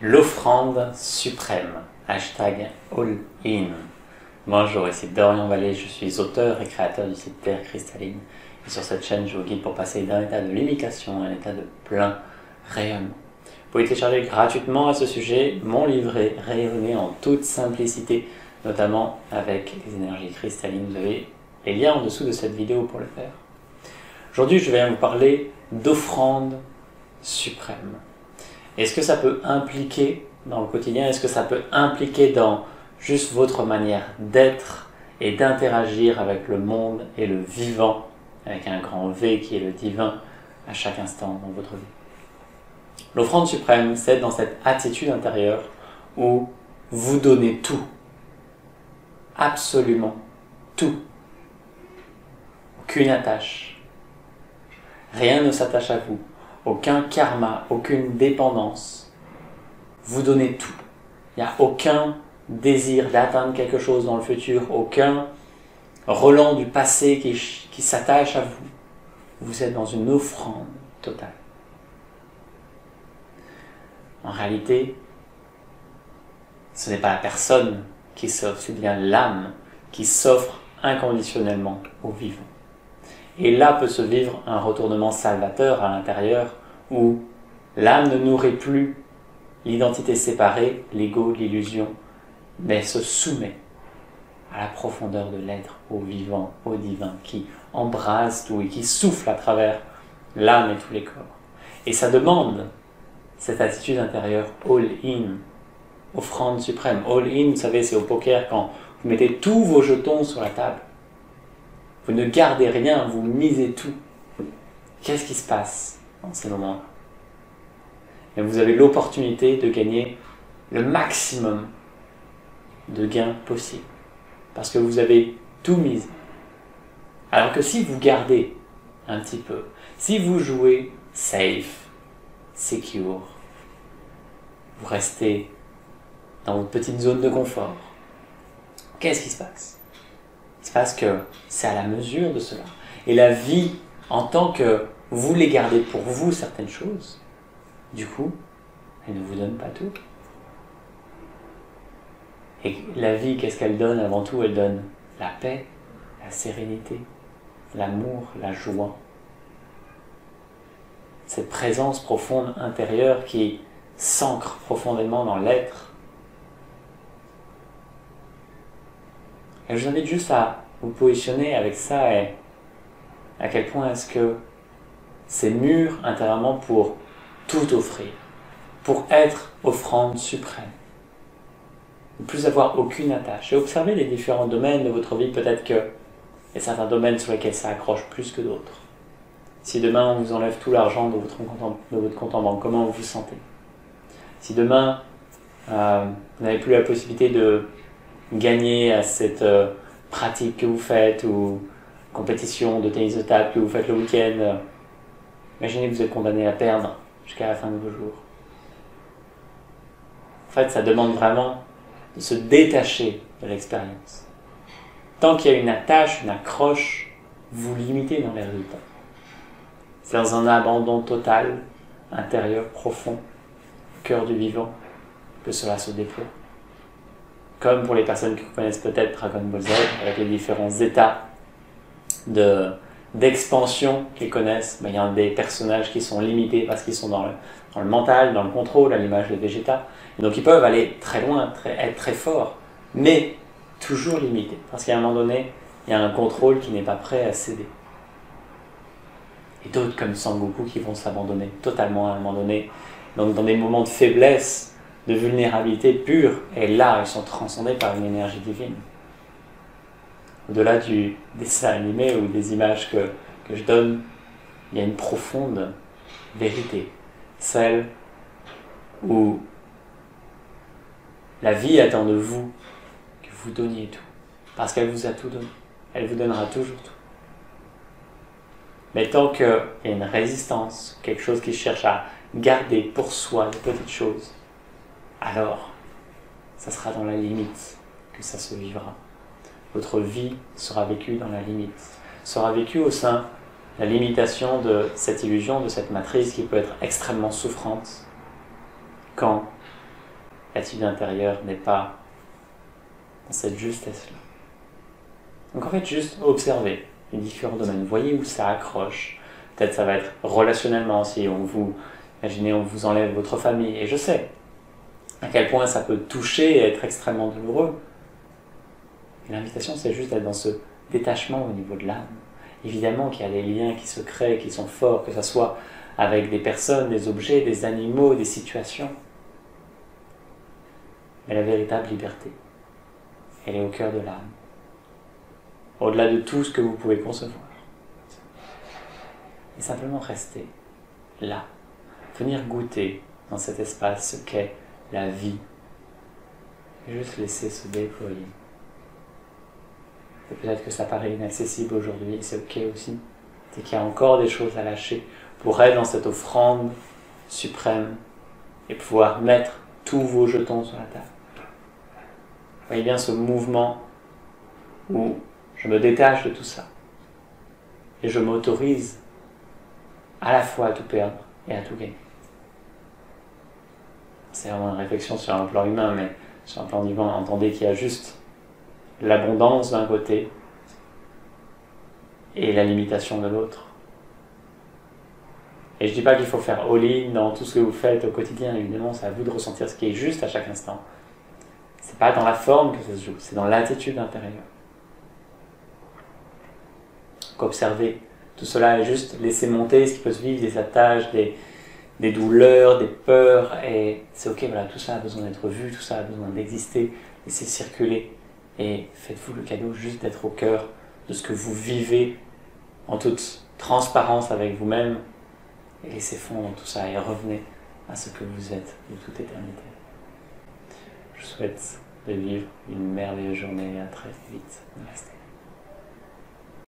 L'offrande suprême, hashtag all in. Bonjour, ici Dorian Vallée, je suis auteur et créateur du site Terre Cristalline. Et sur cette chaîne, je vous guide pour passer d'un état de limitation à un état de plein rayonnement. Vous pouvez télécharger gratuitement à ce sujet mon livret rayonné en toute simplicité, notamment avec les énergies cristallines. Vous avez les liens en dessous de cette vidéo pour le faire. Aujourd'hui, je vais vous parler d'offrande suprême. Est-ce que ça peut impliquer dans le quotidien, est-ce que ça peut impliquer dans juste votre manière d'être et d'interagir avec le monde et le vivant, avec un grand V qui est le divin, à chaque instant dans votre vie? L'offrande suprême, c'est dans cette attitude intérieure où vous donnez tout, absolument tout, aucune attache, rien ne s'attache à vous. Aucun karma, aucune dépendance. Vous donnez tout. Il n'y a aucun désir d'atteindre quelque chose dans le futur, aucun relent du passé qui s'attache à vous. Vous êtes dans une offrande totale. En réalité, ce n'est pas la personne qui s'offre, c'est bien l'âme qui s'offre inconditionnellement au vivant. Et là peut se vivre un retournement salvateur à l'intérieur où l'âme ne nourrit plus l'identité séparée, l'ego, l'illusion, mais se soumet à la profondeur de l'être, au vivant, au divin, qui embrase tout et qui souffle à travers l'âme et tous les corps. Et ça demande cette attitude intérieure all-in, offrande suprême. All-in, vous savez, c'est au poker quand vous mettez tous vos jetons sur la table. Vous ne gardez rien, vous misez tout. Qu'est-ce qui se passe dans ces moments-là? Et vous avez l'opportunité de gagner le maximum de gains possible. Parce que vous avez tout misé. Alors que si vous gardez un petit peu, si vous jouez safe, secure, vous restez dans votre petite zone de confort, qu'est-ce qui se passe? Il se passe que c'est à la mesure de cela. Et la vie, en tant que vous voulez garder pour vous certaines choses, du coup, elle ne vous donne pas tout. Et la vie, qu'est-ce qu'elle donne avant tout? Elle donne la paix, la sérénité, l'amour, la joie. Cette présence profonde intérieure qui s'ancre profondément dans l'être. Et je vous invite juste à vous positionner avec ça et à quel point est-ce que c'est mûr intérieurement pour tout offrir, pour être offrande suprême. Ne plus avoir aucune attache. Et observez les différents domaines de votre vie, peut-être que il y a certains domaines sur lesquels ça accroche plus que d'autres. Si demain on vous enlève tout l'argent de votre compte en banque, comment vous vous sentez? Si demain vous n'avez plus la possibilité de gagner à cette pratique que vous faites ou compétition de tennis de table que vous faites le week-end, imaginez que vous êtes condamné à perdre jusqu'à la fin de vos jours. En fait, ça demande vraiment de se détacher de l'expérience. Tant qu'il y a une attache, une accroche, vous limitez dans les résultats. C'est dans un abandon total, intérieur, profond, cœur du vivant, que cela se déploie. Comme pour les personnes qui connaissent peut-être Dragon Ball Z, avec les différents états d'expansion qu'ils connaissent, il y a des personnages qui sont limités parce qu'ils sont dans le mental, dans le contrôle, à l'image de Vegeta. Et donc ils peuvent aller très loin, être très forts, mais toujours limités. Parce qu'à un moment donné, il y a un contrôle qui n'est pas prêt à céder. Et d'autres comme Sangoku qui vont s'abandonner totalement à un moment donné. Donc dans des moments de faiblesse, de vulnérabilité pure, et là ils sont transcendés par une énergie divine. Au-delà du dessin animé ou des images que je donne, il y a une profonde vérité, celle où la vie attend de vous que vous donniez tout, parce qu'elle vous a tout donné, elle vous donnera toujours tout. Mais tant qu'il y a une résistance, quelque chose qui cherche à garder pour soi les petites choses, alors ça sera dans la limite que ça se vivra. Votre vie sera vécue dans la limite, sera vécue au sein de la limitation de cette illusion, de cette matrice qui peut être extrêmement souffrante quand l'attitude intérieure n'est pas dans cette justesse-là. Donc en fait, juste observez les différents domaines. Voyez où ça accroche. Peut-être ça va être relationnellement, si imaginez, on vous enlève votre famille. Et je sais à quel point ça peut toucher et être extrêmement douloureux. Et l'invitation, c'est juste d'être dans ce détachement au niveau de l'âme. Évidemment qu'il y a des liens qui se créent, qui sont forts, que ce soit avec des personnes, des objets, des animaux, des situations. Mais la véritable liberté, elle est au cœur de l'âme. Au-delà de tout ce que vous pouvez concevoir. Et simplement rester là. Venir goûter dans cet espace ce qu'est la vie. Et juste laisser se déployer. Et peut-être que ça paraît inaccessible aujourd'hui, et c'est ok aussi. C'est qu'il y a encore des choses à lâcher pour être dans cette offrande suprême et pouvoir mettre tous vos jetons sur la table. Vous voyez bien ce mouvement où je me détache de tout ça et je m'autorise à la fois à tout perdre et à tout gagner. C'est vraiment une réflexion sur un plan humain, mais sur un plan divin, entendez qu'il y a juste l'abondance d'un côté et la limitation de l'autre. Et je ne dis pas qu'il faut faire all-in dans tout ce que vous faites au quotidien, évidemment, c'est à vous de ressentir ce qui est juste à chaque instant. C'est pas dans la forme que ça se joue, c'est dans l'attitude intérieure. Donc observez tout cela et juste laisser monter ce qui peut se vivre, des attaches, des douleurs, des peurs, et c'est ok, voilà, tout ça a besoin d'être vu, tout ça a besoin d'exister, laissez circuler, et faites-vous le cadeau juste d'être au cœur de ce que vous vivez en toute transparence avec vous-même, et laissez fondre tout ça, et revenez à ce que vous êtes de toute éternité. Je souhaite de vivre une merveilleuse journée, à très vite. Merci.